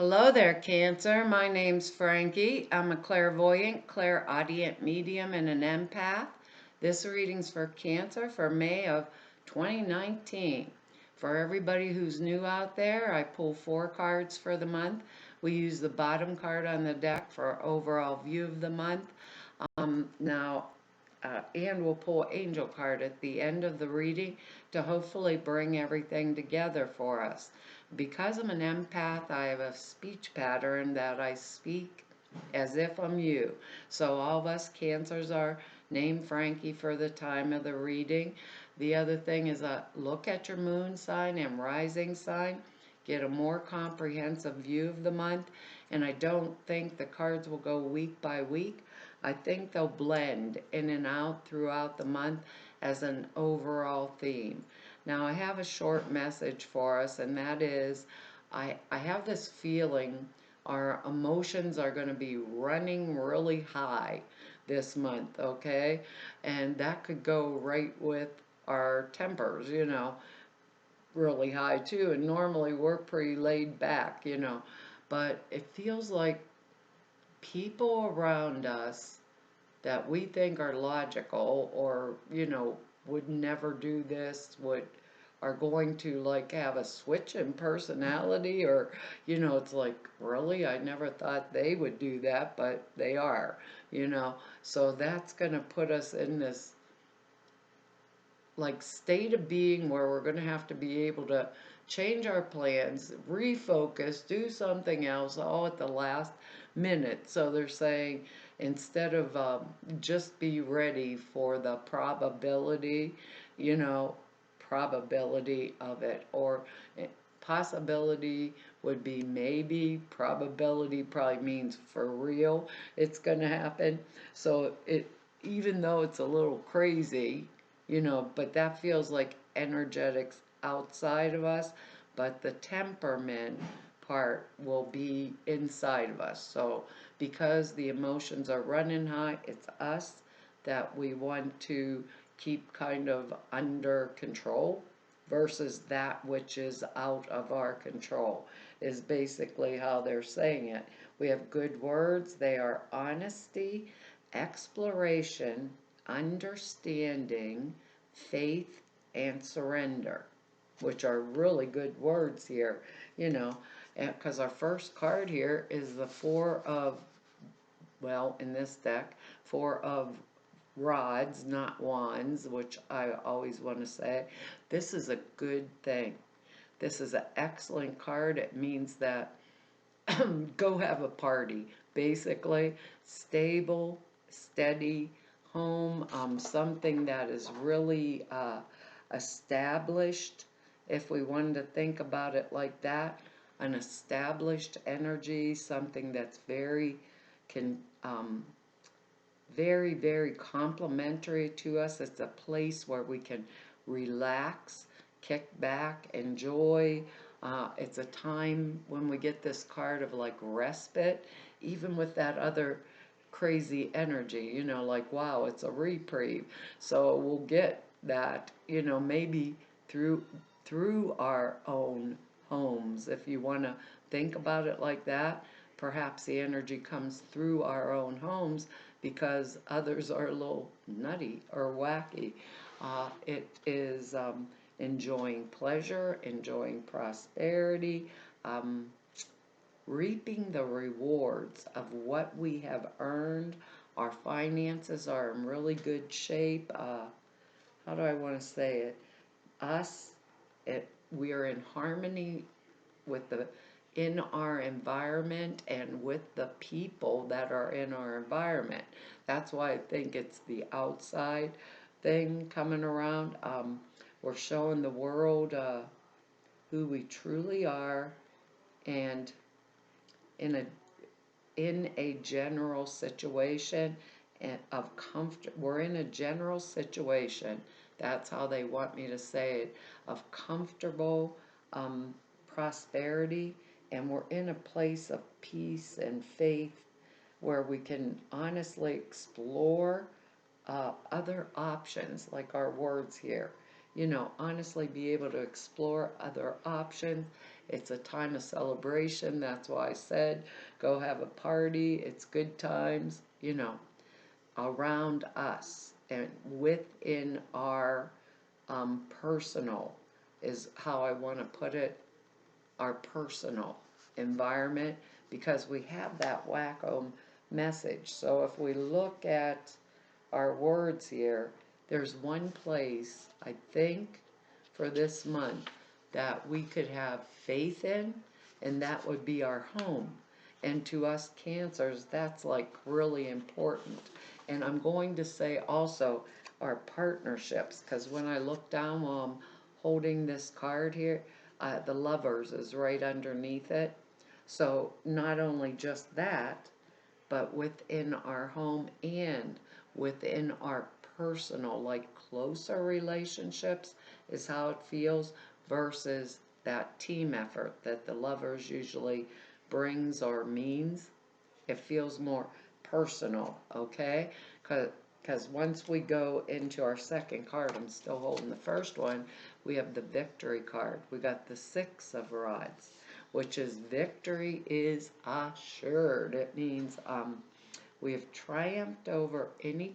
Hello there, Cancer. My name's Frankie. I'm a clairvoyant, clairaudient medium, and an empath. This reading's for Cancer for May of 2019. For everybody who's new out there, I pull 4 cards for the month. We use the bottom card on the deck for overall view of the month. And we'll pull Angel card at the end of the reading to hopefully bring everything together for us. Because I'm an empath, I have a speech pattern that I speak as if I'm you. So all of us Cancers are named Frankie for the time of the reading. The other thing is look at your moon sign and rising sign. Get a more comprehensive view of the month. And I don't think the cards will go week by week. I think they'll blend in and out throughout the month as an overall theme. Now I have a short message for us, and that is I have this feeling our emotions are going to be running really high this month, okay? And that could go right with our tempers, really high too. And normally we're pretty laid back. But it feels like people around us that we think are logical or would never do this, would are going to like have a switch in personality, or it's like, really, I never thought they would do that, but they are. So that's going to put us in this like state of being where we're going to have to be able to change our plans, refocus, do something else all at the last minute. So they're saying instead of just be ready for the you know, probability of it, or possibility would be maybe, probability probably means for real it's going to happen. So even though it's a little crazy, but that feels like energetics outside of us, but the temperament part will be inside of us. So because the emotions are running high, it's us that we want to keep kind of under control versus that which is out of our control, is basically how they're saying it. We have good words. They are honesty, exploration, understanding, faith, and surrender, which are really good words here, because our first card here is the in this deck, four of rods, not wands, which I always want to say. This is a good thing. This is an excellent card. It means that go have a party, basically. Stable, steady home, something that is really established, if we wanted to think about it like that. An established energy, something that's can very, very complimentary to us. It's a place where we can relax, kick back, enjoy. It's a time when we get this card of like respite, even with that other crazy energy, like, wow, it's a reprieve. So we'll get that, maybe through our own homes, if you want to think about it like that. Perhaps the energy comes through our own homes because others are a little nutty or wacky. It is enjoying pleasure, enjoying prosperity, um, reaping the rewards of what we have earned. Our finances are in really good shape. How do I want to say it? Us, we are in harmony with in our environment and with the people that are in our environment. That's why I think it's the outside thing coming around. We're showing the world who we truly are, and in a general situation of comfort. We're in a general situation. That's how they want me to say it, of comfortable prosperity, and we're in a place of peace and faith where we can honestly explore other options, like our words here. Honestly be able to explore other options It's a time of celebration. That's why I said go have a party. It's good times, around us and within our personal, is how I want to put it, our personal environment, because we have that wacko message. So if we look at our words here, there's one place, I think, for this month that we could have faith in, and that would be our home. And to us Cancers, that's like really important. And I'm going to say also our partnerships, because when I look down while I'm holding this card here, the Lovers is right underneath it. So not only just that, but within our home and within our personal, like closer relationships, is how it feels, versus that team effort that the Lovers usually brings or means. It feels more personal, okay? Because once we go into our second card, I'm still holding the first one, we have the Victory card. We got the Six of Rods, which is victory is assured. It means we have triumphed over any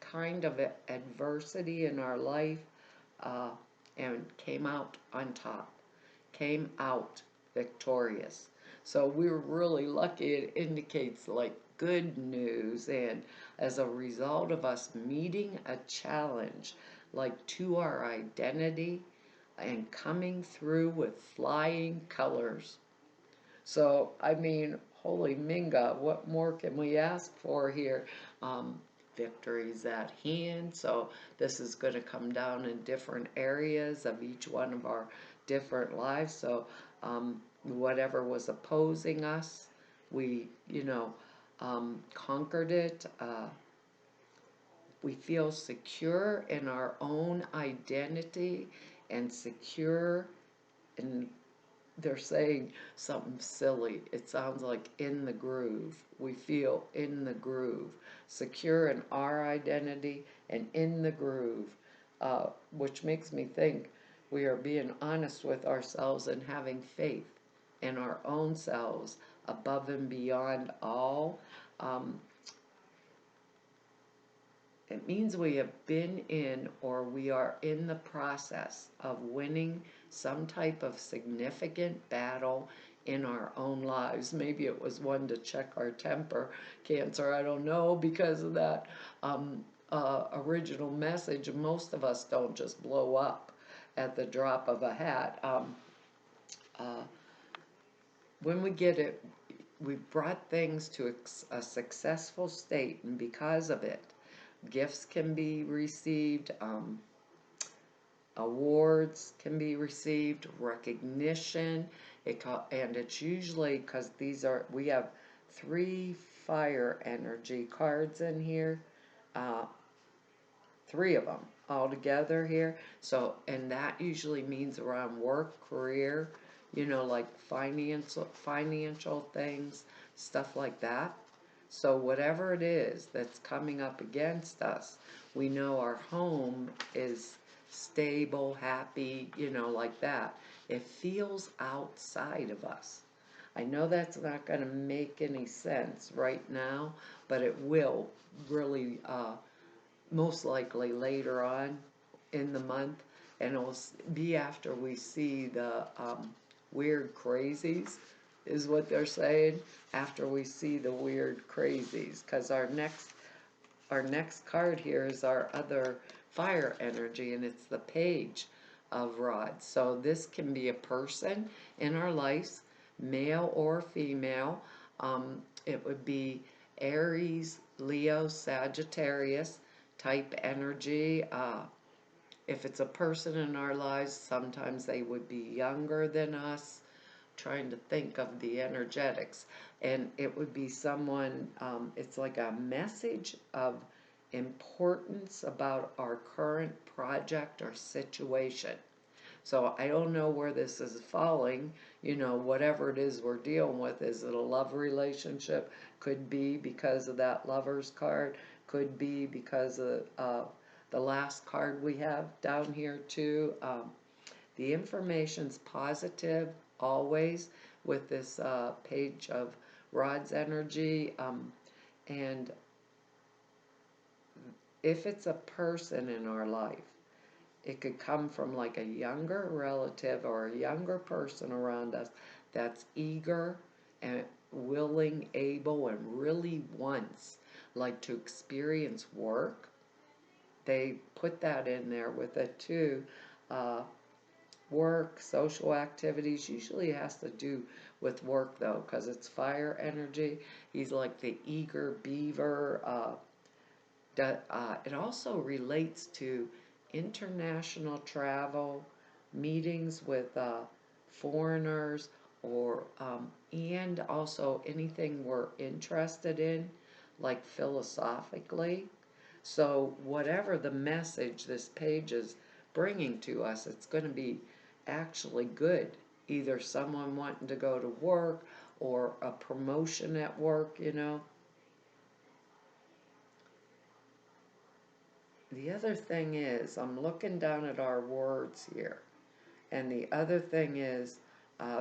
kind of adversity in our life, uh, and came out on top, came out victorious. So we were really lucky. It indicates like good news, and as a result of us meeting a challenge, like to our identity, and coming through with flying colors. So, I mean, holy Minga, what more can we ask for here? Um, Victory's at hand, so this is going to come down in different areas of each one of our different lives. So, whatever was opposing us, we, conquered it. We feel secure in our own identity and secure in, they're saying something silly. It sounds like in the groove. We feel in the groove, secure in our identity and in the groove, which makes me think we are being honest with ourselves and having faith in our own selves above and beyond all. Um, it means we have been in, or we are in the process of winning some type of significant battle in our own lives. Maybe it was one to check our temper, Cancer, I don't know, because of that original message. Most of us don't just blow up at the drop of a hat. Uh, when we get it, we've brought things to a successful state, and because of it, gifts can be received, awards can be received, recognition. And it's usually because we have 3 fire energy cards in here, uh, 3 of them all together here. So, and that usually means around work, career, like financial things, stuff like that. So whatever it is that's coming up against us, we know our home is stable, happy, like that. It feels outside of us. I know that's not going to make any sense right now, but it will really, most likely later on in the month, and it'll be after we see the weird crazies, is what they're saying, after we see the weird crazies, because our next card here is our other fire energy, and it's the Page of Rods. So this can be a person in our lives, male or female. It would be Aries, Leo, Sagittarius type energy. If it's a person in our lives, sometimes they would be younger than us, trying to think of the energetics. And it would be someone, it's like a message of importance about our current project or situation. So I don't know where this is falling, whatever it is we're dealing with. Is it a love relationship? Could be because of that Lover's card. Could be because of the last card we have down here too. The information's positive, always with this page of Rod's energy. And if it's a person in our life, it could come from like a younger relative or a younger person around us that's eager and willing, able, and really wants like to experience work. They put that in there with it too. Uh, Work, social activities, usually has to do with work though, because it's fire energy. He's like the eager beaver. It also relates to international travel, meetings with foreigners, or and also anything we're interested in, like philosophically. So whatever the message this page is bringing to us, it's going to be actually good. Either someone wanting to go to work or a promotion at work, you know. The other thing is, I'm looking down at our words here, and the other thing is,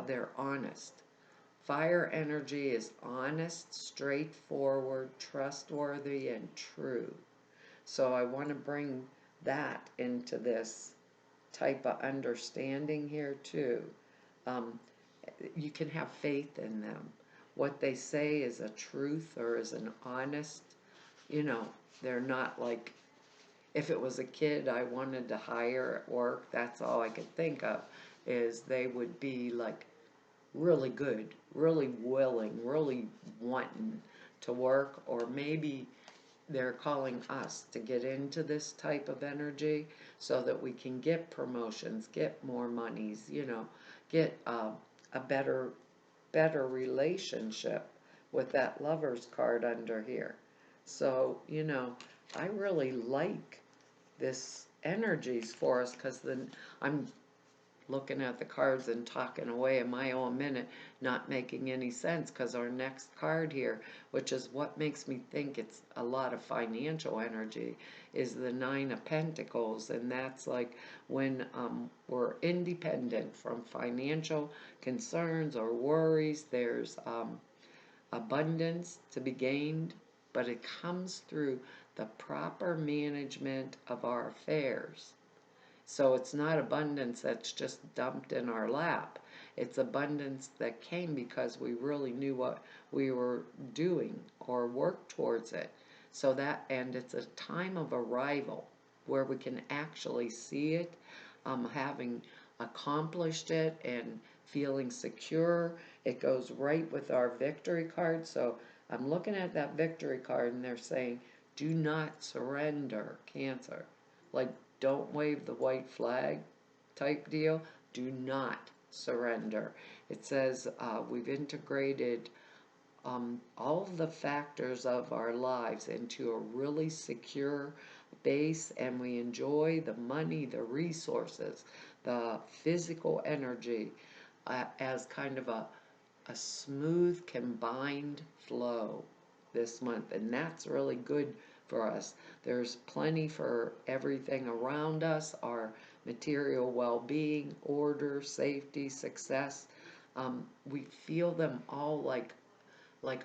they're honest. Fire energy is honest, straightforward, trustworthy, and true. So I want to bring that into this type of understanding here too. Um, you can have faith in them. What they say is a truth or is an honest, you know, they're not like, if it was a kid I wanted to hire at work, that's all I could think of, is they would be like really good, really willing, really wanting to work, or maybe they're calling us to get into this type of energy so that we can get promotions, get more monies, you know, get a better relationship with that lover's card under here. So, you know, I really like this energies for us, because then I'm looking at the cards and talking away in my own minute, not making any sense, because our next card here, which is what makes me think it's a lot of financial energy, is the Nine of Pentacles. And that's like when we're independent from financial concerns or worries. There's abundance to be gained, but it comes through the proper management of our affairs. So it's not abundance that's just dumped in our lap. It's abundance that came because we really knew what we were doing or worked towards it. So that, and it's a time of arrival where we can actually see it, having accomplished it and feeling secure. It goes right with our victory card. So I'm looking at that victory card and they're saying, do not surrender, Cancer. Like, don't wave the white flag type deal. Do not surrender. It says we've integrated all of the factors of our lives into a really secure base, and we enjoy the money, the resources, the physical energy as kind of a smooth combined flow this month, and that's really good for us. There's plenty for everything around us, our material well-being, order, safety, success. We feel them all like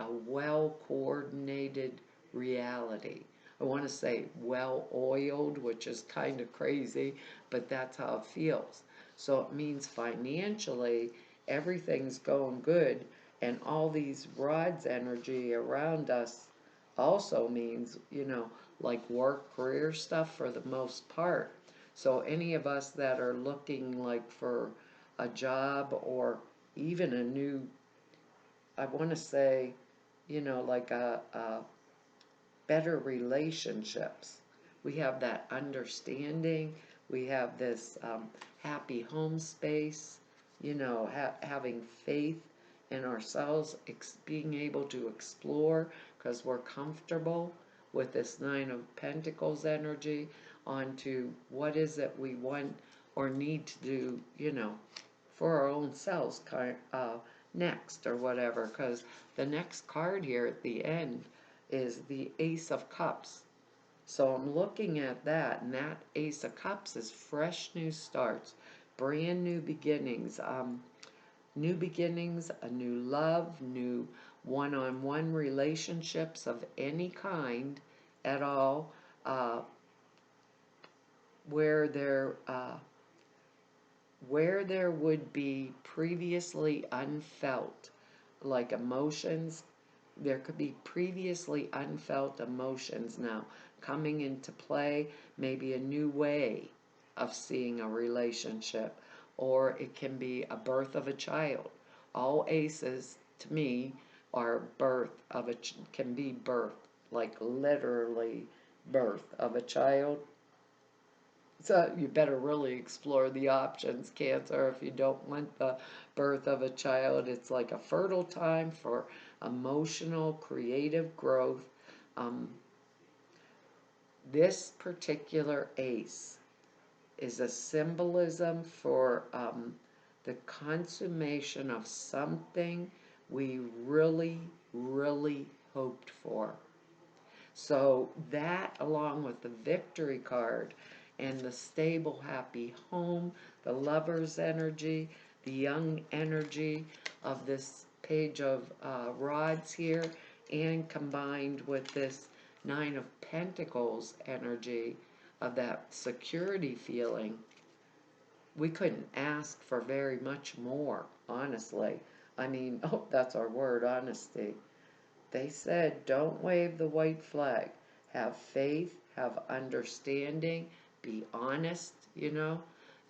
a well-coordinated reality. I want to say well-oiled, which is kind of crazy, but that's how it feels. So it means financially, everything's going good, and all these rods energy around us also means, you know, like work, career stuff for the most part. So any of us that are looking like for a job or even a new, I want to say, you know, like a better relationships. We have that understanding. We have this happy home space, you know, having faith in ourselves, being able to explore because we're comfortable with this Nine of Pentacles energy onto what is it we want or need to do, you know, for our own selves next or whatever. Because the next card here at the end is the Ace of Cups. So I'm looking at that, and that Ace of Cups is fresh new starts, brand new beginnings, new beginnings, a new love, new one-on-one relationships of any kind at all, uh, where there where there would be previously unfelt, like emotions, there could be previously unfelt emotions now coming into play, maybe a new way of seeing a relationship, or it can be a birth of a child. All aces, to me, are birth of can be birth, like literally birth of a child. So you better really explore the options, Cancer, if you don't want the birth of a child. It's like a fertile time for emotional, creative growth. Um, this particular ace is a symbolism for the consummation of something we really, really hoped for. So that, along with the victory card and the stable, happy home, the lover's energy, the young energy of this page of rods here, and combined with this Nine of Pentacles energy of that security feeling, we couldn't ask for very much more, honestly. I mean, oh, that's our word, honesty. They said, don't wave the white flag. Have faith, have understanding, be honest,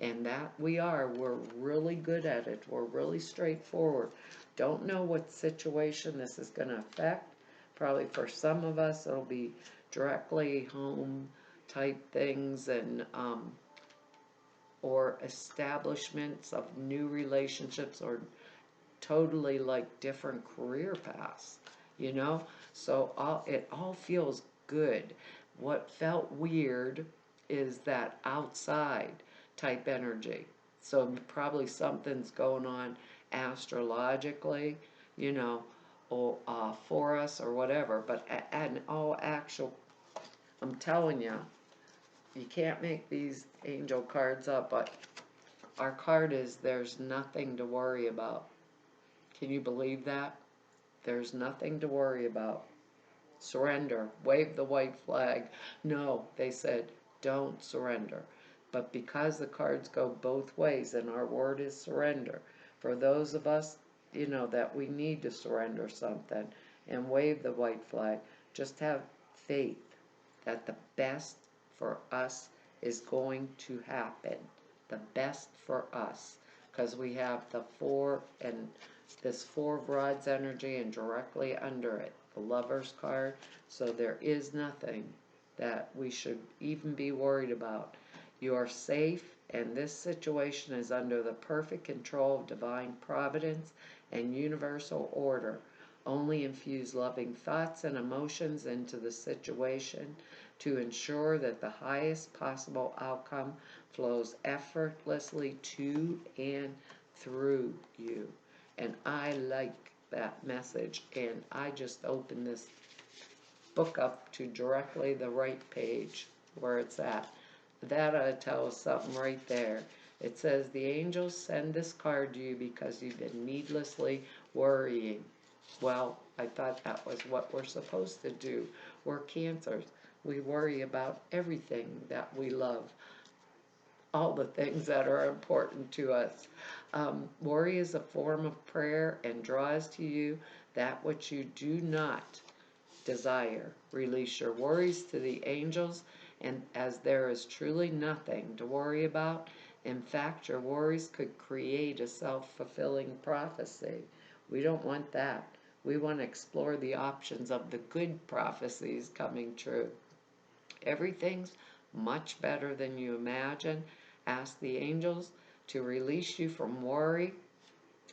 and that we are. We're really good at it. We're really straightforward. Don't know what situation this is going to affect. Probably for some of us, it'll be directly home type things and or establishments of new relationships or totally like different career paths, you know? So it all feels good. What felt weird is that outside type energy. So probably something's going on astrologically, you know, or for us or whatever. But and all actual, I'm telling you, you can't make these angel cards up. But our card is there's nothing to worry about. Can you believe that? There's nothing to worry about. Surrender. Wave the white flag. No, they said, don't surrender. But because the cards go both ways and our word is surrender, for those of us, that we need to surrender something and wave the white flag, just have faith that the best for us is going to happen. The best for us. Because we have the four and this four of rods energy and directly under it, the lover's card. So there is nothing that we should even be worried about. You are safe, and this situation is under the perfect control of divine providence and universal order. Only infuse loving thoughts and emotions into the situation to ensure that the highest possible outcome flows effortlessly to and through you. And I like that message, and I just opened this book up to directly the right page where it's at. That ought to tell us something right there. It says, the angels send this card to you because you've been needlessly worrying. Well, I thought that was what we're supposed to do. We're Cancers. We worry about everything that we love, all the things that are important to us. Worry is a form of prayer and draws to you that which you do not desire. Release your worries to the angels, and as there is truly nothing to worry about, in fact, your worries could create a self-fulfilling prophecy. We don't want that. We want to explore the options of the good prophecies coming true. Everything's much better than you imagine. Ask the angels to release you from worry.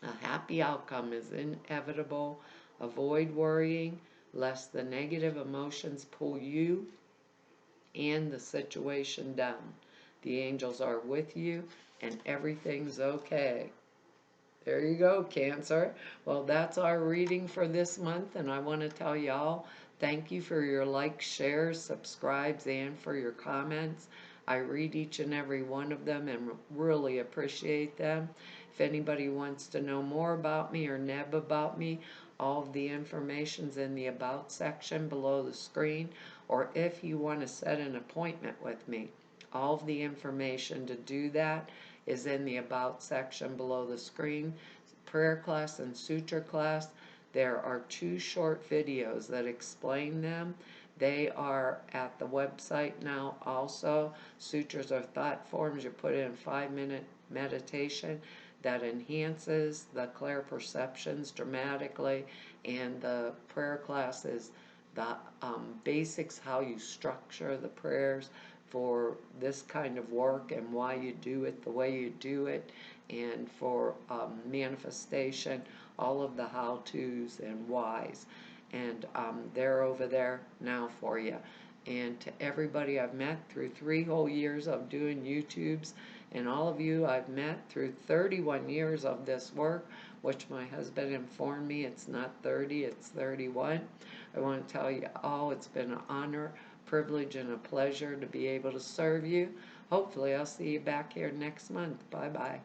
A happy outcome is inevitable. Avoid worrying, lest the negative emotions pull you and the situation down. The angels are with you, and everything's okay. There you go, Cancer. Well, that's our reading for this month, and I want to tell y'all thank you for your likes, shares, subscribes, and for your comments. I read each and every one of them and really appreciate them. If anybody wants to know more about me or Neb about me, all of the information's in the About section below the screen. Or if you want to set an appointment with me, all of the information to do that is in the About section below the screen. Prayer class and suture class, there are 2 short videos that explain them. They are at the website now also. Sutras are thought forms. You put in 5-minute meditation that enhances the clear perceptions dramatically, and the prayer class is the basics, how you structure the prayers for this kind of work and why you do it the way you do it, and for manifestation, all of the how-tos and whys. And they're over there now for you. And to everybody I've met through 3 whole years of doing YouTubes, and all of you I've met through 31 years of this work, which my husband informed me it's not 30, it's 31. I want to tell you all it's been an honor, privilege, and a pleasure to be able to serve you. Hopefully I'll see you back here next month. Bye-bye.